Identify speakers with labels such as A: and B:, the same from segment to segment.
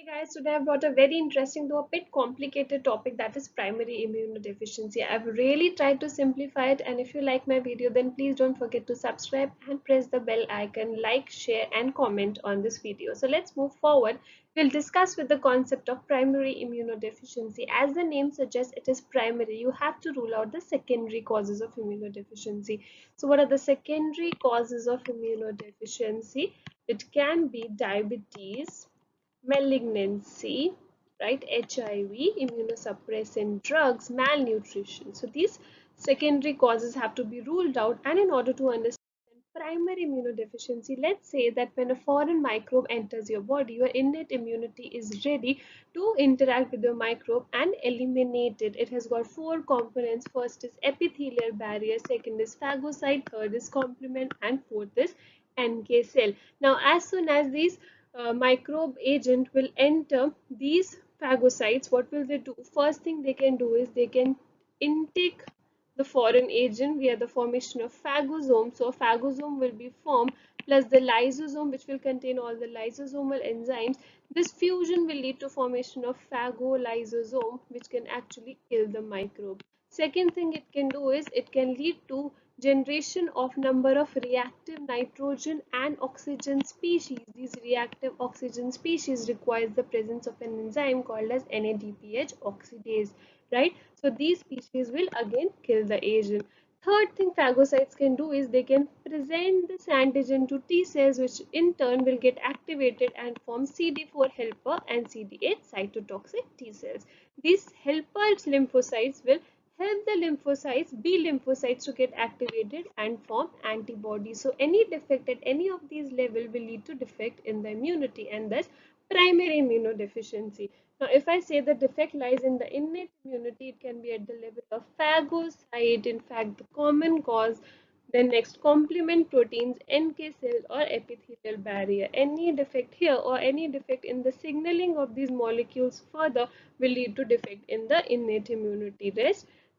A: Hey guys, today I've brought a very interesting though a bit complicated topic, that is primary immunodeficiency. I've really tried to simplify it, and if you like my video then please don't forget to subscribe and press the bell icon, like, share and comment on this video. So let's move forward. We'll discuss with the concept of primary immunodeficiency. As the name suggests, it is primary. You have to rule out the secondary causes of immunodeficiency. So what are the secondary causes of immunodeficiency? It can be diabetes, malignancy, right, HIV, immunosuppressant drugs, malnutrition. So these secondary causes have to be ruled out, and in order to understand primary immunodeficiency, let's say that when a foreign microbe enters your body, your innate immunity is ready to interact with the microbe and eliminate it. It has got four components. First is epithelial barrier, second is phagocyte, third is complement, and fourth is NK cell. Now as soon as these microbe agent will enter these phagocytes, what will they do? First thing they can do is they can intake the foreign agent via the formation of phagosome. So a phagosome will be formed plus the lysosome, which will contain all the lysosomal enzymes. This fusion will lead to formation of phagolysosome, which can actually kill the microbe. Second thing it can do is it can lead to generation of number of reactive nitrogen and oxygen species. These reactive oxygen species requires the presence of an enzyme called as NADPH oxidase, right? So these species will again kill the agent. Third thing phagocytes can do is they can present this antigen to T cells, which in turn will get activated and form CD4 helper and CD8 cytotoxic T cells. These helper lymphocytes will help the lymphocytes, B lymphocytes, to get activated and form antibodies. So any defect at any of these levels will lead to defect in the immunity, and thus primary immunodeficiency. Now if I say the defect lies in the innate immunity, it can be at the level of phagocyte, in fact the common cause. Then next, complement proteins, NK cell or epithelial barrier. Any defect here or any defect in the signaling of these molecules further will lead to defect in the innate immunity.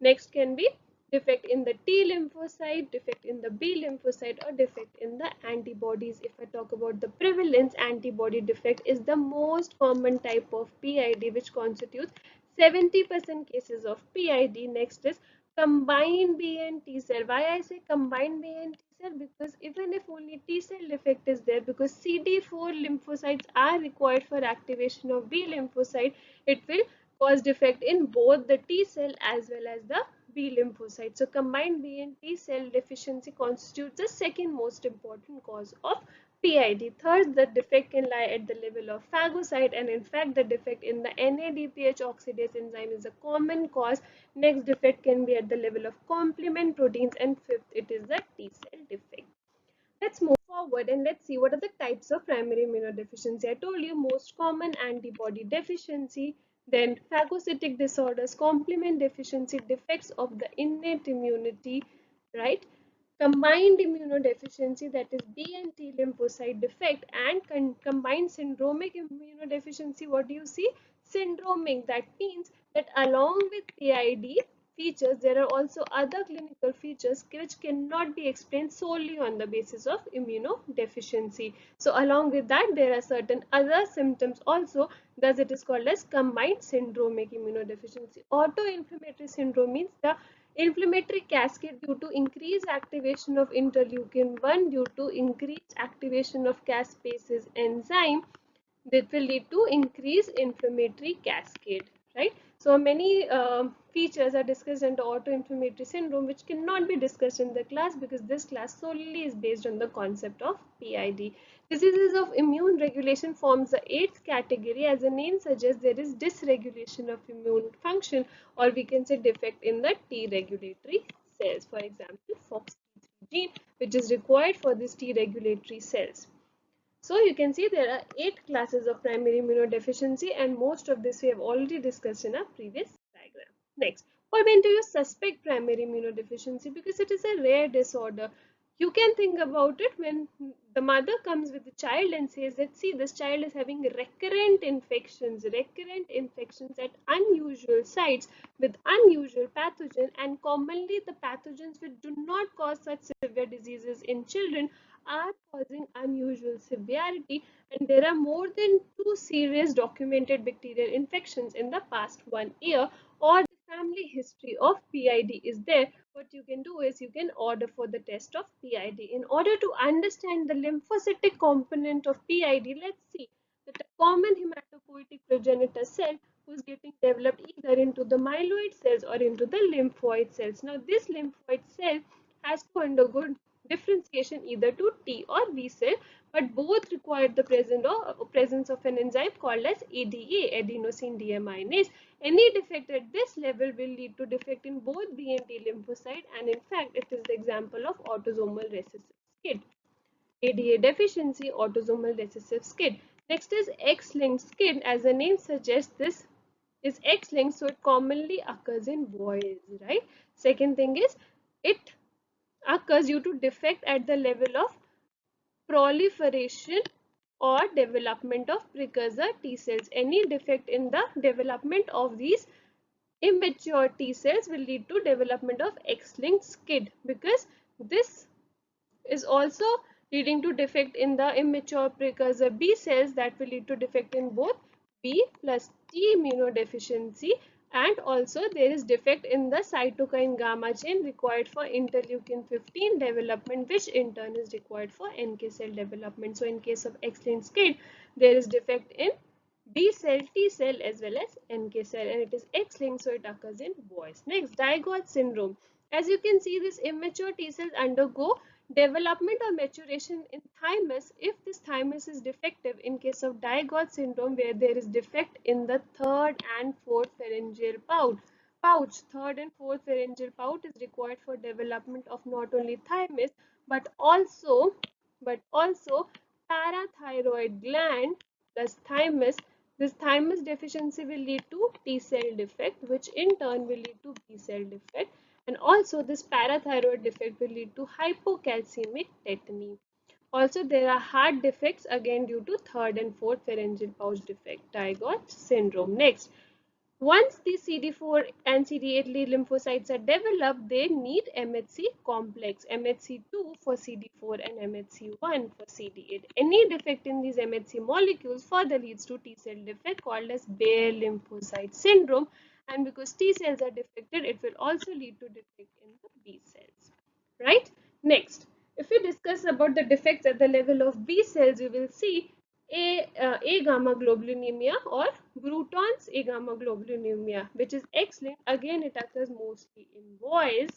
A: Next can be defect in the T lymphocyte, defect in the B lymphocyte or defect in the antibodies. If I talk about the prevalence, antibody defect is the most common type of PID, which constitutes 70% cases of PID. Next is combined B and T cell. Why I say combined B and T cell? Because even if only T cell defect is there, because CD4 lymphocytes are required for activation of B lymphocyte, it will cause defect in both the T cell as well as the B lymphocyte. So combined B and T cell deficiency constitutes the second most important cause of PID. Third, the defect can lie at the level of phagocyte, and in fact the defect in the NADPH oxidase enzyme is a common cause. Next defect can be at the level of complement proteins, and fifth it is the T cell defect. Let's move forward and let's see what are the types of primary immunodeficiency. I told you most common antibody deficiency, then phagocytic disorders, complement deficiency, defects of the innate immunity, right? Combined immunodeficiency, that is B and T lymphocyte defect, and combined syndromic immunodeficiency. What do you see? Syndromic, that means that along with PID features, there are also other clinical features which cannot be explained solely on the basis of immunodeficiency. So along with that, there are certain other symptoms also, thus it is called as combined syndromic immunodeficiency. Autoinflammatory syndrome means the inflammatory cascade due to increased activation of interleukin 1 due to increased activation of caspases enzyme, that will lead to increased inflammatory cascade, right? So many features are discussed under autoinflammatory syndrome, which cannot be discussed in the class because this class solely is based on the concept of PID. Diseases of immune regulation forms the eighth category. As the name suggests, there is dysregulation of immune function, or we can say defect in the T regulatory cells. For example, FOXP3 gene, which is required for these T regulatory cells. So you can see there are 8 classes of primary immunodeficiency, and most of this we have already discussed in our previous diagram. Next, or when do you suspect primary immunodeficiency? Because it is a rare disorder. You can think about it when the mother comes with the child and says that, see, this child is having recurrent infections at unusual sites with unusual pathogen, and commonly the pathogens which do not cause such severe diseases in children are causing unusual severity, and there are more than 2 serious documented bacterial infections in the past 1 year, or the family history of PID is there. What you can do is you can order for the test of PID. In order to understand the lymphocytic component of PID, let's see that a common hematopoietic progenitor cell who's getting developed either into the myeloid cells or into the lymphoid cells. Now this lymphoid cell has to undergo differentiation either to T or B cell, but both require the presence of an enzyme called as ADA, adenosine deaminase. Any defect at this level will lead to defect in both B and T lymphocyte, and in fact it is the example of autosomal recessive SCID. ADA deficiency, autosomal recessive SCID. Next is X-linked SCID. As the name suggests, this is X-linked, so it commonly occurs in boys, right? Second thing is it occurs due to defect at the level of proliferation or development of precursor T cells. Any defect in the development of these immature T cells will lead to development of X-linked SCID, because this is also leading to defect in the immature precursor B cells that will lead to defect in both B plus T immunodeficiency, and also there is defect in the cytokine gamma chain required for interleukin 15 development, which in turn is required for NK cell development. So in case of X-linked SCID, there is defect in B cell, T cell as well as NK cell, and it is X-linked, so it occurs in boys. Next, Igm syndrome. As you can see, this immature T cells undergo development or maturation in thymus if this thymus is defective. In case of Igm syndrome, where there is defect in the third and fourth pharyngeal pouch. Third and fourth pharyngeal pouch is required for development of not only thymus but also parathyroid gland plus thymus. This thymus deficiency will lead to T cell defect, which in turn will lead to B cell defect, and also this parathyroid defect will lead to hypocalcemic tetany. Also, there are heart defects again due to third and fourth pharyngeal pouch defect, Igm syndrome. Next, once the CD4 and CD8 lymphocytes are developed, they need MHC complex, MHC2 for CD4 and MHC1 for CD8. Any defect in these MHC molecules further leads to T cell defect called as bare lymphocyte syndrome, and because T cells are defected, it will also lead to defect in the B cells, right? Next, if we discuss about the defects at the level of B cells, you will see A gamma globulinemia or Bruton's A gamma globulinemia, which is X-linked. Again, it occurs mostly in boys.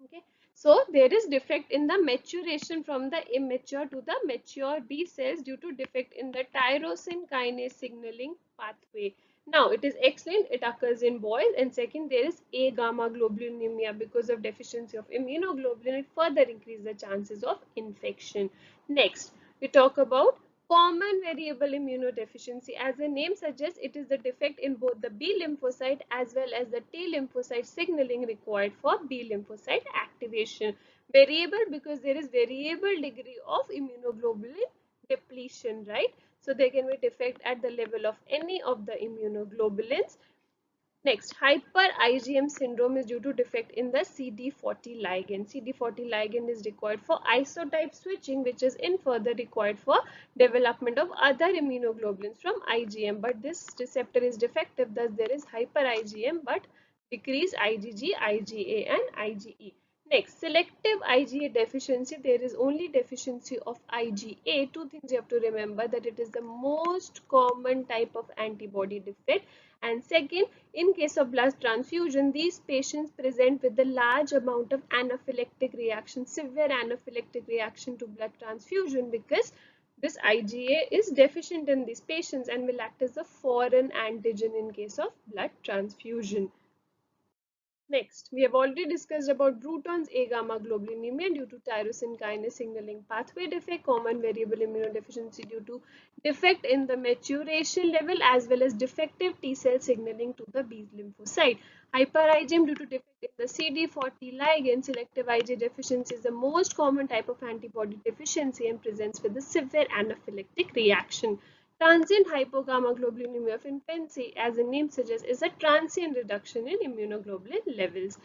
A: Okay, so there is defect in the maturation from the immature to the mature B cells due to defect in the tyrosine kinase signaling pathway. Now it is X-linked, it occurs in boys, and second, there is A gamma globulinemia. Because of deficiency of immunoglobulin, it further increases the chances of infection. Next, we talk about common variable immunodeficiency. As the name suggests, it is the defect in both the B lymphocyte as well as the T lymphocyte signaling required for B lymphocyte activation. Variable because there is variable degree of immunoglobulin depletion, right? So there can be defect at the level of any of the immunoglobulins. Next, hyper IgM syndrome is due to defect in the CD40 ligand. CD40 ligand is required for isotype switching, which is in further required for development of other immunoglobulins from IgM. But this receptor is defective, thus there is hyper IgM but decreased IgG, IgA and IgE. Next, selective IgA deficiency. There is only deficiency of IgA. Two things you have to remember, that it is the most common type of antibody defect. And second, in case of blood transfusion, these patients present with a large amount of anaphylactic reaction, severe anaphylactic reaction to blood transfusion, because this IgA is deficient in these patients and will act as a foreign antigen in case of blood transfusion. Next, we have already discussed about Bruton's A gamma globulinemia due to tyrosine kinase signaling pathway defect, common variable immunodeficiency due to defect in the maturation level as well as defective T cell signaling to the B lymphocyte. Hyper IgM due to defect in the CD40 ligand. Selective Ig deficiency is the most common type of antibody deficiency and presents with a severe anaphylactic reaction. Transient hypogammaglobulinemia of infancy, as the name suggests, is a transient reduction in immunoglobulin levels.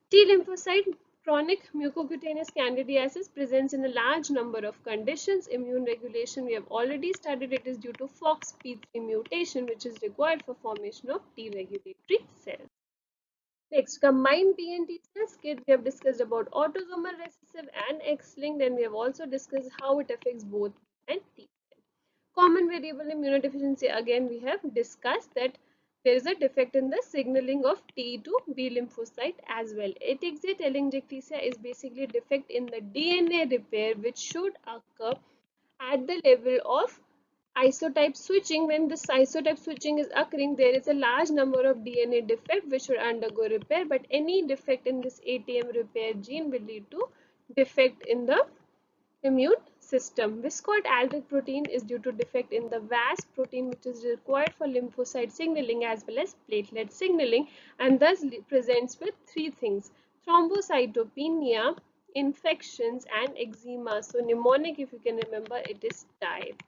A: T lymphocyte chronic mucocutaneous candidiasis presents in a large number of conditions. Immune regulation, we have already studied, it is due to FOXP3 mutation, which is required for formation of T regulatory cells. Next, combined B and T cells. We have discussed about autosomal recessive and X-linked, and we have also discussed how it affects both B and T. Common variable immunodeficiency, again we have discussed that there is a defect in the signaling of T to B lymphocyte as well. Atixiate telangiectasia is basically a defect in the DNA repair which should occur at the level of isotype switching. When this isotype switching is occurring, there is a large number of DNA defect which should undergo repair, but any defect in this ATM repair gene will lead to defect in the immune system. Viscoid aldrich protein is due to defect in the VAS protein, which is required for lymphocyte signaling as well as platelet signaling, and thus presents with three things: thrombocytopenia, infections, and eczema. So mnemonic, if you can remember, it is type.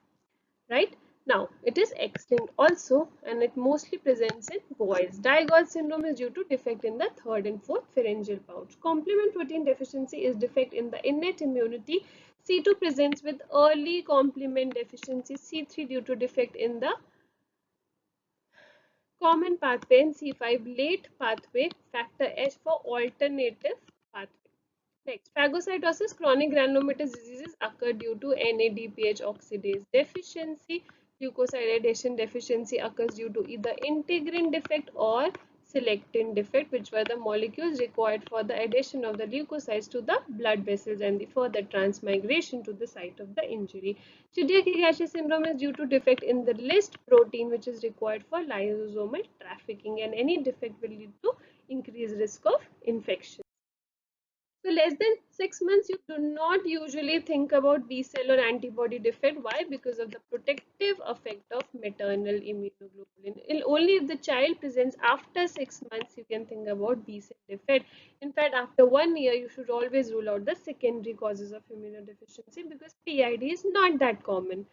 A: Right? Now, it is X-linked also, and it mostly presents in boys. Igm syndrome is due to defect in the third and fourth pharyngeal pouch. Complement protein deficiency is defect in the innate immunity. C2 presents with early complement deficiency. C3 due to defect in the common pathway, and C5 late pathway. Factor H for alternative pathway. Next, phagocytosis, chronic granulomatous diseases occur due to NADPH oxidase deficiency. Leukocyte deficiency occurs due to either integrin defect or selectin defect, which were the molecules required for the adhesion of the leukocytes to the blood vessels and the further transmigration to the site of the injury. Chidiac syndrome is due to defect in the list protein, which is required for lysosomal trafficking, and any defect will lead to increased risk of infection. So less than 6 months, you do not usually think about B cell or antibody defect. Why? Because of the protective effect of maternal immunoglobulin. Only if the child presents after 6 months, you can think about B cell defect. In fact, after 1 year, you should always rule out the secondary causes of immunodeficiency because PID is not that common.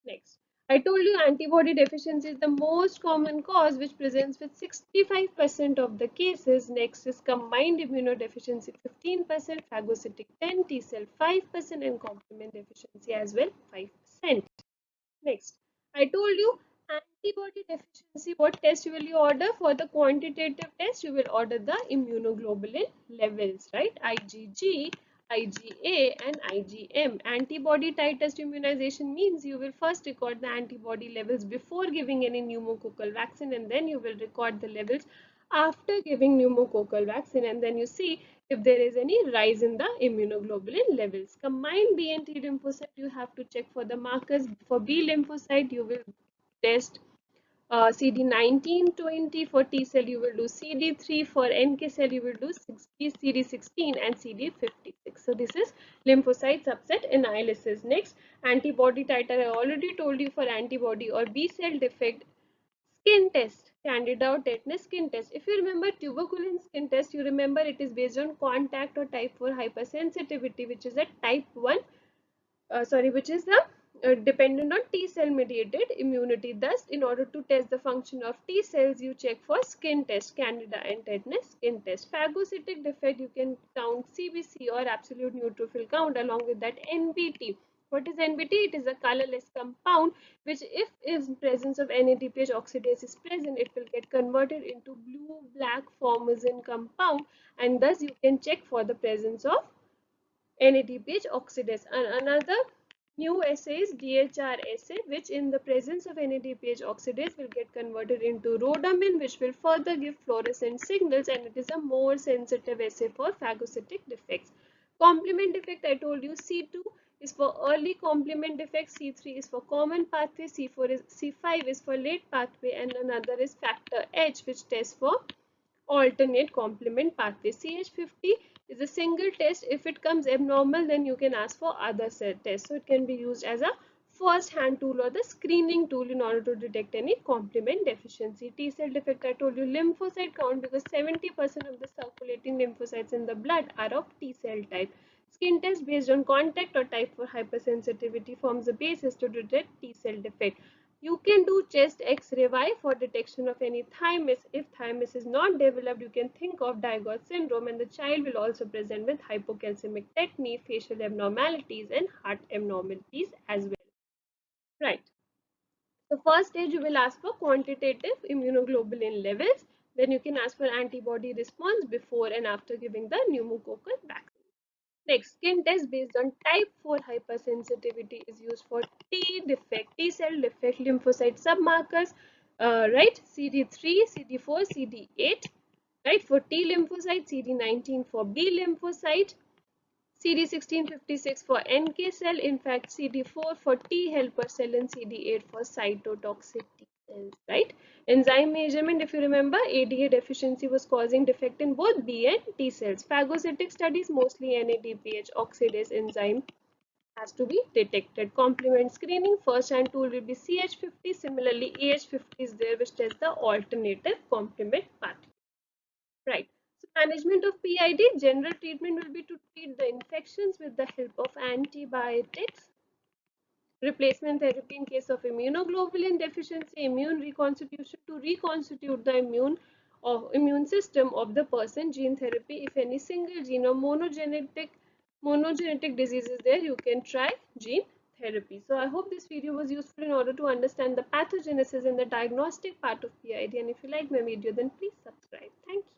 A: Next, I told you antibody deficiency is the most common cause which presents with 65% of the cases. Next is combined immunodeficiency 15%, phagocytic 10, T cell 5%, and complement deficiency as well 5%. Next, I told you antibody deficiency, what test will you order? For the quantitative test, you will order the immunoglobulin levels, right? IgG, IgA, and IgM. Antibody titer immunization means you will first record the antibody levels before giving any pneumococcal vaccine, and then you will record the levels after giving pneumococcal vaccine, and then you see if there is any rise in the immunoglobulin levels. Combined B and T lymphocyte, you have to check for the markers. For B lymphocyte, you will test CD19, 20. For T cell, you will do CD3. For NK cell, you will do CD16 and CD56. So this is lymphocyte subset analysis. Next, antibody titer. I already told you for antibody or B cell defect. Skin test, Candida or tetanus skin test. If you remember tuberculin skin test, you remember it is based on contact or type 4 hypersensitivity, which is a type 1, which is the dependent on T cell mediated immunity. Thus, in order to test the function of T cells, you check for skin test, Candida and tetanus skin test. Phagocytic defect, you can count CBC or absolute neutrophil count, along with that NBT. What is NBT? It is a colorless compound which, if in presence of NADPH oxidase is present, it will get converted into blue-black formazine compound, and thus you can check for the presence of NADPH oxidase. And another new assay is DHR assay, which in the presence of NADPH oxidase will get converted into rhodamin, which will further give fluorescent signals, and it is a more sensitive assay for phagocytic defects. Complement defect, I told you C2 is for early complement defect, C3 is for common pathway, C5 is for late pathway, and another is factor H, which tests for alternate complement pathway. CH50 is a single test. If it comes abnormal, then you can ask for other set tests. So it can be used as a first hand tool or the screening tool in order to detect any complement deficiency. T cell defect, I told you lymphocyte count, because 70% of the circulating lymphocytes in the blood are of T cell type. Skin test based on contact or type 4 hypersensitivity forms the basis to detect T cell defect. You can do chest X-ray. Why? For detection of any thymus. If thymus is not developed, you can think of Igm syndrome, and the child will also present with hypocalcemic tetany, facial abnormalities, and heart abnormalities as well. Right. So first stage you will ask for quantitative immunoglobulin levels. Then you can ask for antibody response before and after giving the pneumococcal vaccine. Next, skin test based on type 4 hypersensitivity is used for T cell defect lymphocyte submarkers, right? CD3, CD4, CD8, right? For T lymphocyte, CD19 for B lymphocyte, CD1656 for NK cell, in fact CD4 for T helper cell, and CD8 for cytotoxic T cells, right? Enzyme measurement, if you remember, ADA deficiency was causing defect in both B and T cells. Phagocytic studies, mostly NADPH oxidase enzyme has to be detected. Complement screening, first hand tool will be CH50. Similarly, AH50 is there, which tests the alternative complement pathway. Right. So management of PID, general treatment will be to treat the infections with the help of antibiotics. Replacement therapy in case of immunoglobulin deficiency, immune reconstitution to reconstitute the immune system of the person. Gene therapy, if any single gene or monogenetic disease is there, you can try gene therapy. So I hope this video was useful in order to understand the pathogenesis and the diagnostic part of PID. And if you like my video, then please subscribe. Thank you.